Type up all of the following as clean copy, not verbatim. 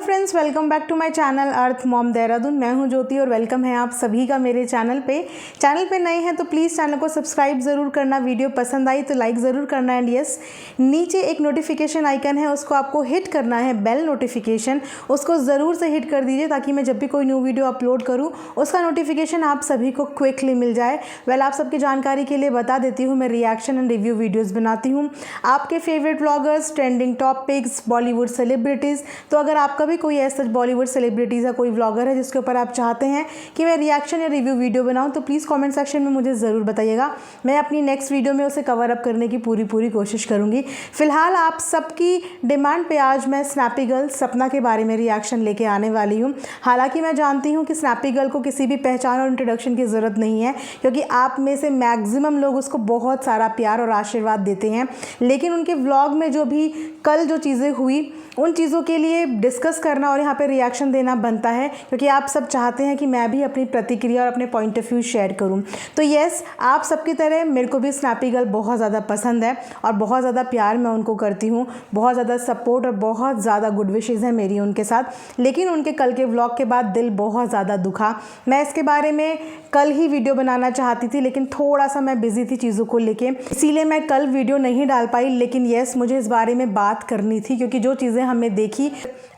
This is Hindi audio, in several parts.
Friends, welcome back to my channel earth mom Dehradun. मैं हूं ज्योति और वेलकम है आप सभी का मेरे चैनल पे नए हैं तो प्लीज़ चैनल को सब्सक्राइब ज़रूर करना। वीडियो पसंद आई तो लाइक ज़रूर करना। एंड यस, नीचे एक नोटिफिकेशन आइकन है, उसको आपको हिट करना है, बेल नोटिफिकेशन, उसको ज़रूर से हिट कर दीजिए ताकि मैं जब भी कोई न्यू वीडियो अपलोड करूँ उसका नोटिफिकेशन आप सभी को क्विकली मिल जाए। आप सबकी जानकारी के लिए बता देती हूँ, मैं रिएक्शन एंड रिव्यू वीडियोज़ बनाती हूँ, आपके favourite vloggers, trending topics, Bollywood celebrities. तो अगर आपका भी कोई ऐसा बॉलीवुड सेलिब्रिटीज़ या कोई व्लॉगर है जिसके ऊपर आप चाहते हैं कि मैं रिएक्शन या रिव्यू वीडियो बनाऊं तो प्लीज़ कमेंट सेक्शन में मुझे ज़रूर बताइएगा। मैं अपनी नेक्स्ट वीडियो में उसे कवर अप करने की पूरी कोशिश करूंगी। फिलहाल आप सबकी डिमांड पे आज मैं स्नैपी गर्ल सपना के बारे में रिएक्शन लेके आने वाली हूँ। हालांकि मैं जानती हूँ कि स्नैपी गर्ल को किसी भी पहचान और इंट्रोडक्शन की ज़रूरत नहीं है, क्योंकि आप में से मैक्सिमम लोग उसको बहुत सारा प्यार और आशीर्वाद देते हैं। लेकिन उनके व्लॉग में जो भी कल जो चीज़ें हुई उन चीज़ों के लिए डिस्कस करना और यहाँ पे रिएक्शन देना बनता है, क्योंकि आप सब चाहते हैं कि मैं भी अपनी प्रतिक्रिया और अपने पॉइंट ऑफ व्यू शेयर करूँ। तो येस, आप सबकी तरह मेरे को भी स्नैपी गर्ल बहुत ज़्यादा पसंद है और बहुत ज़्यादा प्यार मैं उनको करती हूँ, बहुत ज़्यादा सपोर्ट और बहुत ज़्यादा गुड विशेज़ हैं मेरी उनके साथ। लेकिन उनके कल के व्लॉग के बाद दिल बहुत ज़्यादा दुखा। मैं इसके बारे में कल ही वीडियो बनाना चाहती थी, लेकिन थोड़ा सा मैं बिजी थी चीज़ों को लेके, इसीलिए मैं कल वीडियो नहीं डाल पाई। लेकिन येस, मुझे इस बारे में बात करनी थी, क्योंकि जो चीज़ें हमने देखी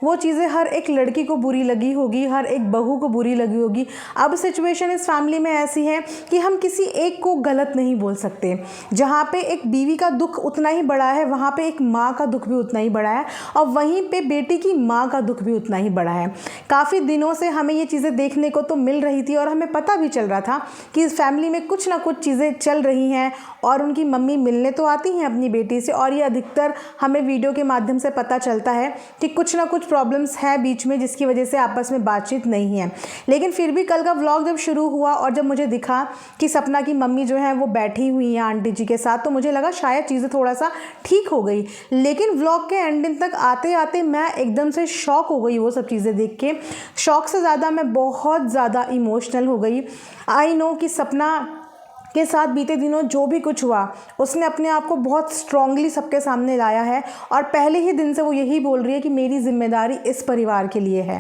वो चीज़ें हर एक लड़की को बुरी लगी होगी, हर एक बहू को बुरी लगी होगी। अब सिचुएशन इस फैमिली में ऐसी है कि हम किसी एक को गलत नहीं बोल सकते। जहाँ पे एक बीवी का दुख उतना ही बड़ा है, वहाँ पे एक माँ का दुख भी उतना ही बड़ा है, और वहीं पे बेटी की माँ का दुख भी उतना ही बड़ा है। काफ़ी दिनों से हमें ये चीज़ें देखने को तो मिल रही थी और हमें पता भी चल रहा था कि इस फैमिली में कुछ ना कुछ चीज़ें चल रही हैं, और उनकी मम्मी मिलने तो आती हैं अपनी बेटी से, और ये अधिकतर हमें वीडियो के माध्यम से पता चलता है कि कुछ ना कुछ प्रॉब्लम्स हैं बीच में, जिसकी वजह से आपस में बातचीत नहीं है। लेकिन फिर भी कल का व्लॉग जब शुरू हुआ और जब मुझे दिखा कि सपना की मम्मी जो है वो बैठी हुई हैं आंटी जी के साथ, तो मुझे लगा शायद चीज़ें थोड़ा सा ठीक हो गई। लेकिन व्लॉग के एंडिंग तक आते आते मैं एकदम से शॉक हो गई। वो सब चीज़ें देख के शॉक से ज़्यादा मैं बहुत ज़्यादा इमोशनल हो गई। आई नो कि सपना के साथ बीते दिनों जो भी कुछ हुआ, उसने अपने आप को बहुत स्ट्रांगली सबके सामने लाया है, और पहले ही दिन से वो यही बोल रही है कि मेरी जिम्मेदारी इस परिवार के लिए है।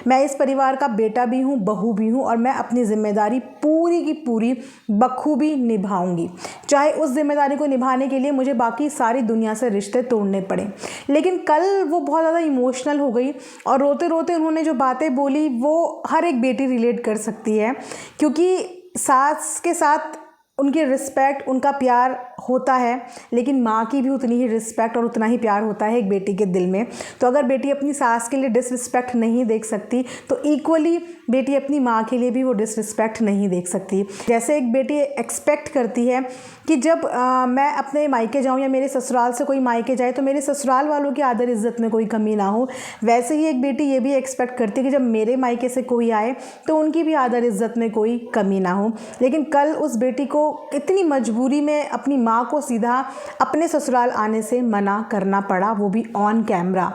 मैं इस परिवार का बेटा भी हूँ, बहू भी हूँ, और मैं अपनी जिम्मेदारी पूरी की पूरी बखूबी निभाऊंगी, चाहे उस जिम्मेदारी को निभाने के लिए मुझे बाकी सारी दुनिया से रिश्ते तोड़ने पड़े। लेकिन कल वो बहुत ज़्यादा इमोशनल हो गई, और रोते रोते उन्होंने जो बातें बोली वो हर एक बेटी रिलेट कर सकती है, क्योंकि सास के साथ उनकी रिस्पेक्ट, उनका प्यार होता है, लेकिन माँ की भी उतनी ही रिस्पेक्ट और उतना ही प्यार होता है एक बेटी के दिल में। तो अगर बेटी अपनी सास के लिए डिसरिस्पेक्ट नहीं देख सकती, तो इक्वली बेटी अपनी माँ के लिए भी वो डिसरिस्पेक्ट नहीं देख सकती। जैसे एक बेटी एक्सपेक्ट करती है कि जब मैं अपने मायके जाऊँ या मेरे ससुराल से कोई मायके जाए तो मेरे ससुराल वालों की आदर इज़्ज़त में कोई कमी ना हो, वैसे ही एक बेटी ये भी एक्सपेक्ट करती है कि जब मेरे मायके से कोई आए तो उनकी भी आदर इज़्ज़त में कोई कमी ना हो। लेकिन कल उस बेटी को इतनी मजबूरी में अपनी माँ को सीधा अपने ससुराल आने से मना करना पड़ा, वो भी ऑन कैमरा।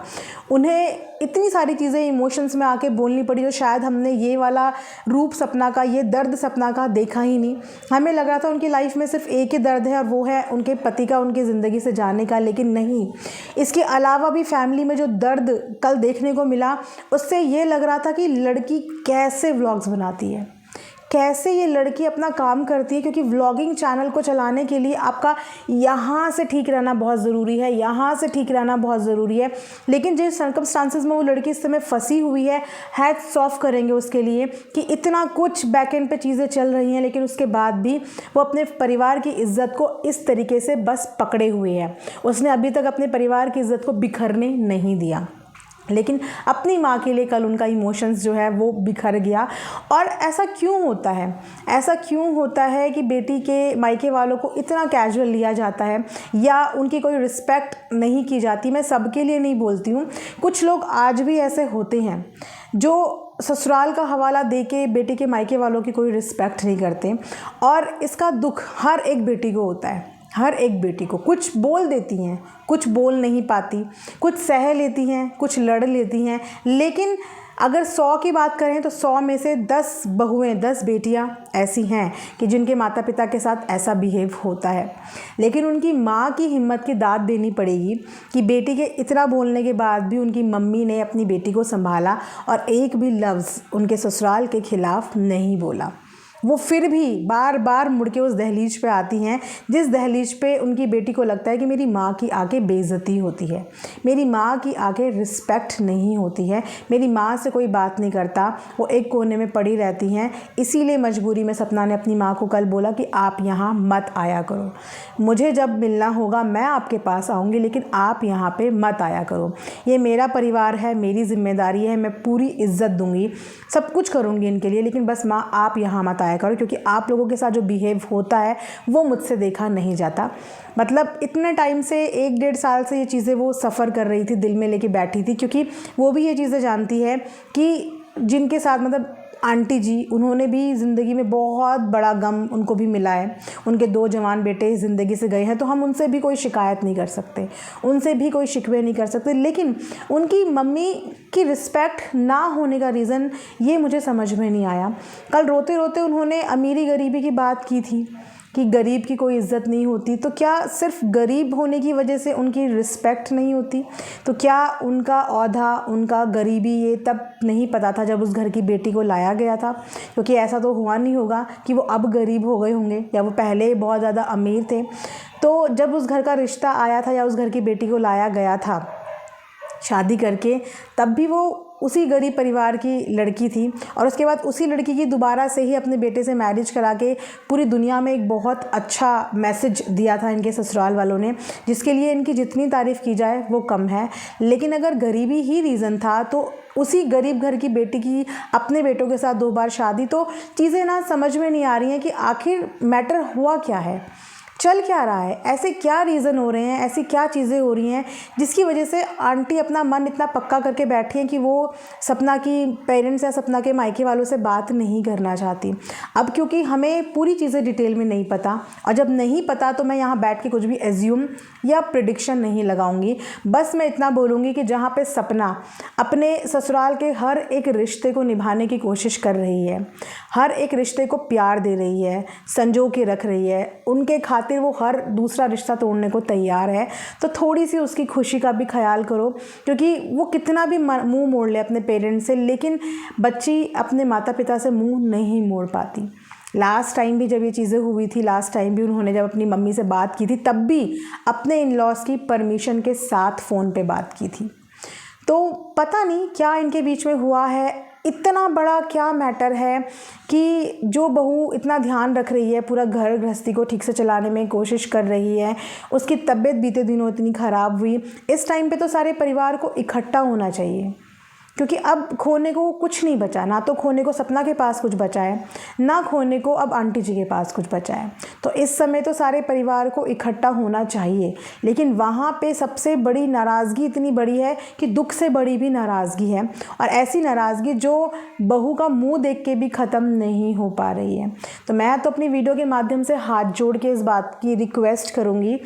उन्हें इतनी सारी चीज़ें इमोशंस में आके बोलनी पड़ी जो शायद हमने ये वाला रूप सपना का, ये दर्द सपना का देखा ही नहीं। हमें लग रहा था उनकी लाइफ में सिर्फ एक ही दर्द है, और वो है उनके पति का उनकी ज़िंदगी से जाने का। लेकिन नहीं, इसके अलावा भी फैमिली में जो दर्द कल देखने को मिला, उससे ये लग रहा था कि लड़की कैसे व्लॉग्स बनाती है, कैसे ये लड़की अपना काम करती है, क्योंकि व्लॉगिंग चैनल को चलाने के लिए आपका यहाँ से ठीक रहना बहुत ज़रूरी है, यहाँ से ठीक रहना बहुत ज़रूरी है। लेकिन जिस सर्कमस्टांसेस में वो लड़की इस समय फंसी हुई है, हैट्स ऑफ करेंगे उसके लिए कि इतना कुछ बैक एंड पे चीज़ें चल रही हैं, लेकिन उसके बाद भी वो अपने परिवार की इज़्ज़त को इस तरीके से बस पकड़े हुए है। उसने अभी तक अपने परिवार की इज़्ज़त को बिखरने नहीं दिया, लेकिन अपनी माँ के लिए कल उनका इमोशंस जो है वो बिखर गया। और ऐसा क्यों होता है, ऐसा क्यों होता है कि बेटी के मायके वालों को इतना कैजुअल लिया जाता है या उनकी कोई रिस्पेक्ट नहीं की जाती। मैं सबके लिए नहीं बोलती हूँ, कुछ लोग आज भी ऐसे होते हैं जो ससुराल का हवाला दे के बेटी के मायके वालों की कोई रिस्पेक्ट नहीं करते, और इसका दुख हर एक बेटी को होता है। हर एक बेटी को कुछ बोल देती हैं, कुछ बोल नहीं पाती, कुछ सह लेती हैं, कुछ लड़ लेती हैं, लेकिन अगर 100 की बात करें तो 100 में से 10 बहुएँ, 10 बेटियां ऐसी हैं कि जिनके माता पिता के साथ ऐसा बिहेव होता है। लेकिन उनकी माँ की हिम्मत की दाद देनी पड़ेगी कि बेटी के इतना बोलने के बाद भी उनकी मम्मी ने अपनी बेटी को संभाला और एक भी लफ्ज़ उनके ससुराल के खिलाफ नहीं बोला। वो फिर भी बार बार मुड़ के उस दहलीज पे आती हैं जिस दहलीज पे उनकी बेटी को लगता है कि मेरी माँ की आगे बेइज्जती होती है, मेरी माँ की आगे रिस्पेक्ट नहीं होती है, मेरी माँ से कोई बात नहीं करता, वो एक कोने में पड़ी रहती हैं। इसीलिए मजबूरी में सपना ने अपनी माँ को कल बोला कि आप यहाँ मत आया करो, मुझे जब मिलना होगा मैं आपके पास आऊँगी, लेकिन आप यहाँ पर मत आया करो। ये मेरा परिवार है, मेरी जिम्मेदारी है, मैं पूरी इज्जत दूँगी, सब कुछ करूँगी इनके लिए, लेकिन बस माँ आप यहाँ मत आया करो, क्योंकि आप लोगों के साथ जो बिहेव होता है वो मुझसे देखा नहीं जाता। मतलब इतने टाइम से 1-1.5 साल से ये चीज़ें वो सफ़र कर रही थी, दिल में लेके बैठी थी, क्योंकि वो भी ये चीज़ें जानती है कि जिनके साथ मतलब आंटी जी, उन्होंने भी ज़िंदगी में बहुत बड़ा गम उनको भी मिला है, उनके 2 जवान बेटे ज़िंदगी से गए हैं, तो हम उनसे भी कोई शिकायत नहीं कर सकते, उनसे भी कोई शिकवे नहीं कर सकते। लेकिन उनकी मम्मी की रिस्पेक्ट ना होने का रीज़न ये मुझे समझ में नहीं आया। कल रोते रोते उन्होंने अमीरी गरीबी की बात की थी कि गरीब की कोई इज़्ज़त नहीं होती, तो क्या सिर्फ गरीब होने की वजह से उनकी रिस्पेक्ट नहीं होती? तो क्या उनका औधा, उनका गरीबी ये तब नहीं पता था जब उस घर की बेटी को लाया गया था? क्योंकि ऐसा तो हुआ नहीं होगा कि वो अब गरीब हो गए होंगे या वो पहले बहुत ज़्यादा अमीर थे। तो जब उस घर का रिश्ता आया था या उस घर की बेटी को लाया गया था शादी करके, तब भी वो उसी गरीब परिवार की लड़की थी, और उसके बाद उसी लड़की की दोबारा से ही अपने बेटे से मैरिज करा के पूरी दुनिया में एक बहुत अच्छा मैसेज दिया था इनके ससुराल वालों ने, जिसके लिए इनकी जितनी तारीफ़ की जाए वो कम है। लेकिन अगर गरीबी ही रीज़न था तो उसी गरीब घर की बेटी की अपने बेटों के साथ 2 बार शादी, तो चीज़ें ना समझ में नहीं आ रही हैं कि आखिर मैटर हुआ क्या है, चल क्या रहा है, ऐसे क्या रीज़न हो रहे हैं, ऐसी क्या चीज़ें हो रही हैं जिसकी वजह से आंटी अपना मन इतना पक्का करके बैठी हैं कि वो सपना की पेरेंट्स या सपना के मायके वालों से बात नहीं करना चाहती। अब क्योंकि हमें पूरी चीज़ें डिटेल में नहीं पता, और जब नहीं पता तो मैं यहाँ बैठ के कुछ भी एज्यूम या प्रिडिक्शन नहीं लगाऊंगी। बस मैं इतना बोलूँगी कि जहाँ पे सपना अपने ससुराल के हर एक रिश्ते को निभाने की कोशिश कर रही है, हर एक रिश्ते को प्यार दे रही है, संजो के रख रही है, उनके खातिर वो हर दूसरा रिश्ता तोड़ने को तैयार है, तो थोड़ी सी उसकी खुशी का भी ख्याल करो। क्योंकि वो कितना भी मुंह मोड़ ले अपने पेरेंट्स से, लेकिन बच्ची अपने माता पिता से मुंह नहीं मोड़ पाती। लास्ट टाइम भी जब ये चीज़ें हुई थी, लास्ट टाइम भी उन्होंने जब अपनी मम्मी से बात की थी, तब भी अपने इन लॉज की परमिशन के साथ फ़ोन पे बात की थी। तो पता नहीं क्या इनके बीच में हुआ है, इतना बड़ा क्या मैटर है कि जो बहू इतना ध्यान रख रही है, पूरा घर गृहस्थी को ठीक से चलाने में कोशिश कर रही है, उसकी तबीयत बीते दिनों इतनी ख़राब हुई। इस टाइम पे तो सारे परिवार को इकट्ठा होना चाहिए, क्योंकि अब खोने को कुछ नहीं बचा, ना तो खोने को सपना के पास कुछ बचा है, ना खोने को अब आंटी जी के पास कुछ बचा है। तो इस समय तो सारे परिवार को इकट्ठा होना चाहिए, लेकिन वहाँ पे सबसे बड़ी नाराज़गी इतनी बड़ी है कि दुख से बड़ी भी नाराज़गी है, और ऐसी नाराज़गी जो बहू का मुंह देख के भी ख़त्म नहीं हो पा रही है। तो मैं तो अपनी वीडियो के माध्यम से हाथ जोड़ के इस बात की रिक्वेस्ट करूँगी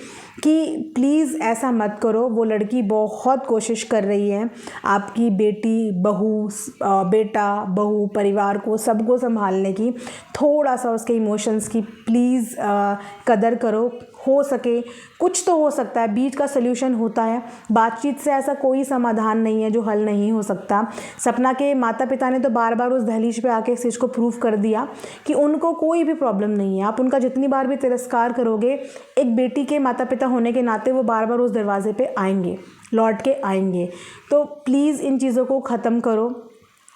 कि प्लीज़ ऐसा मत करो। वो लड़की बहुत कोशिश कर रही है आपकी बेटी, बहू, बेटा, बहू, परिवार को, सबको संभालने की। थोड़ा सा उसके इमोशंस की प्लीज़ कदर करो। हो सके कुछ तो हो सकता है, बीच का सल्यूशन होता है, बातचीत से ऐसा कोई समाधान नहीं है जो हल नहीं हो सकता। सपना के माता पिता ने तो बार बार उस दहलीज पे आके इस चीज़ को प्रूव कर दिया कि उनको कोई भी प्रॉब्लम नहीं है। आप उनका जितनी बार भी तिरस्कार करोगे, एक बेटी के माता पिता होने के नाते वो बार बार उस दरवाजे पे आएंगे, लौट के आएंगे। तो प्लीज़ इन चीज़ों को ख़त्म करो।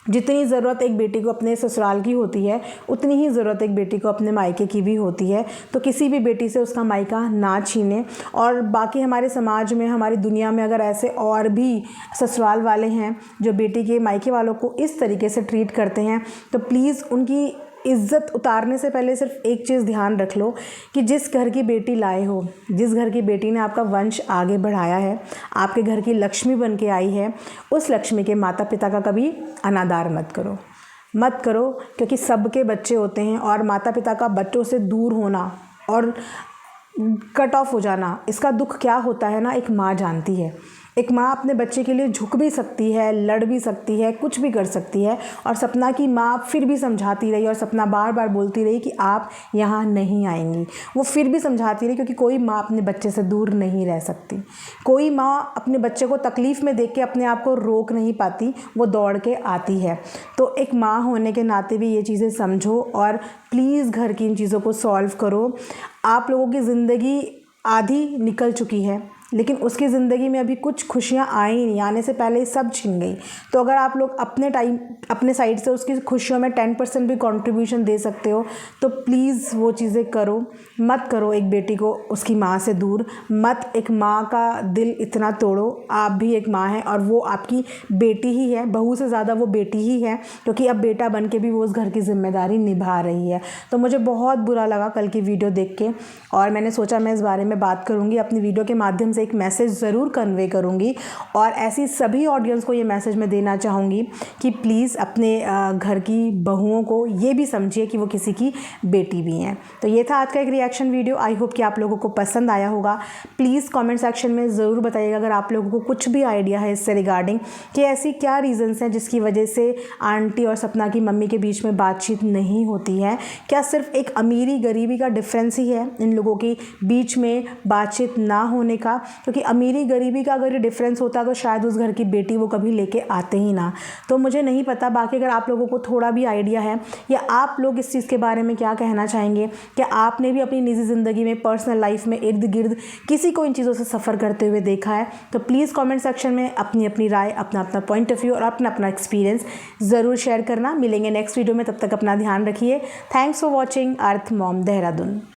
जितनी ज़रूरत एक बेटी को अपने ससुराल की होती है, उतनी ही ज़रूरत एक बेटी को अपने मायके की भी होती है। तो किसी भी बेटी से उसका मायका ना छीने। और बाकी हमारे समाज में, हमारी दुनिया में अगर ऐसे और भी ससुराल वाले हैं जो बेटी के मायके वालों को इस तरीके से ट्रीट करते हैं, तो प्लीज़ उनकी इज़्ज़त उतारने से पहले सिर्फ एक चीज़ ध्यान रख लो कि जिस घर की बेटी लाए हो, जिस घर की बेटी ने आपका वंश आगे बढ़ाया है, आपके घर की लक्ष्मी बन के आई है, उस लक्ष्मी के माता पिता का कभी अनादर मत करो। क्योंकि सबके बच्चे होते हैं, और माता पिता का बच्चों से दूर होना और कट ऑफ हो जाना, इसका दुख क्या होता है ना, एक माँ जानती है। एक माँ अपने बच्चे के लिए झुक भी सकती है, लड़ भी सकती है, कुछ भी कर सकती है। और सपना की माँ फिर भी समझाती रही और सपना बार बार बोलती रही कि आप यहाँ नहीं आएंगी। वो फिर भी समझाती रही, क्योंकि कोई माँ अपने बच्चे से दूर नहीं रह सकती। कोई माँ अपने बच्चे को तकलीफ़ में देख के अपने आप को रोक नहीं पाती, वो दौड़ के आती है। तो एक माँ होने के नाते भी ये चीज़ें समझो और प्लीज़ घर की इन चीज़ों को सॉल्व करो। आप लोगों की ज़िंदगी आधी निकल चुकी है, लेकिन उसकी ज़िंदगी में अभी कुछ खुशियाँ आई नहीं, आने से पहले ही सब छिन गई। तो अगर आप लोग अपने साइड से उसकी खुशियों में 10% भी कंट्रीब्यूशन दे सकते हो तो प्लीज़ वो चीज़ें करो। मत करो एक बेटी को उसकी माँ से दूर, मत एक माँ का दिल इतना तोड़ो। आप भी एक माँ हैं और वो आपकी बेटी ही है, बहू से ज़्यादा वो बेटी ही है, क्योंकि अब बेटा बन के भी वो उस घर की जिम्मेदारी निभा रही है। तो मुझे बहुत बुरा लगा कल की वीडियो देख के, और मैंने सोचा मैं इस बारे में बात करूँगी, अपनी वीडियो के माध्यम से एक मैसेज ज़रूर कन्वे करूँगी। और ऐसी सभी ऑडियंस को ये मैसेज मैं देना चाहूँगी कि प्लीज़ अपने घर की बहुओं को ये भी समझिए कि वो किसी की बेटी भी हैं। तो ये था आज का एक रिएक्शन वीडियो। आई होप कि आप लोगों को पसंद आया होगा। प्लीज़ कमेंट सेक्शन में ज़रूर बताइएगा अगर आप लोगों को कुछ भी आइडिया है इससे रिगार्डिंग, कि ऐसी क्या रीज़न्स हैं जिसकी वजह से आंटी और सपना की मम्मी के बीच में बातचीत नहीं होती है। क्या सिर्फ एक अमीरी गरीबी का डिफरेंस ही है इन लोगों के बीच में बातचीत ना होने का? क्योंकि अमीरी गरीबी का अगर ये डिफरेंस होता तो शायद उस घर की बेटी वो कभी लेके आते ही ना। तो मुझे नहीं पता, बाकी अगर आप लोगों को थोड़ा भी आइडिया है या आप लोग इस चीज़ के बारे में क्या कहना चाहेंगे, क्या आपने भी अपनी निजी ज़िंदगी में, पर्सनल लाइफ में इर्द गिर्द किसी को इन चीज़ों से सफ़र करते हुए देखा है, तो प्लीज़ कमेंट सेक्शन में अपनी अपनी राय, अपना अपना पॉइंट ऑफ व्यू और अपना अपना एक्सपीरियंस ज़रूर शेयर करना। मिलेंगे नेक्स्ट वीडियो में, तब तक अपना ध्यान रखिए। Thanks for watching earth mom Dehradun.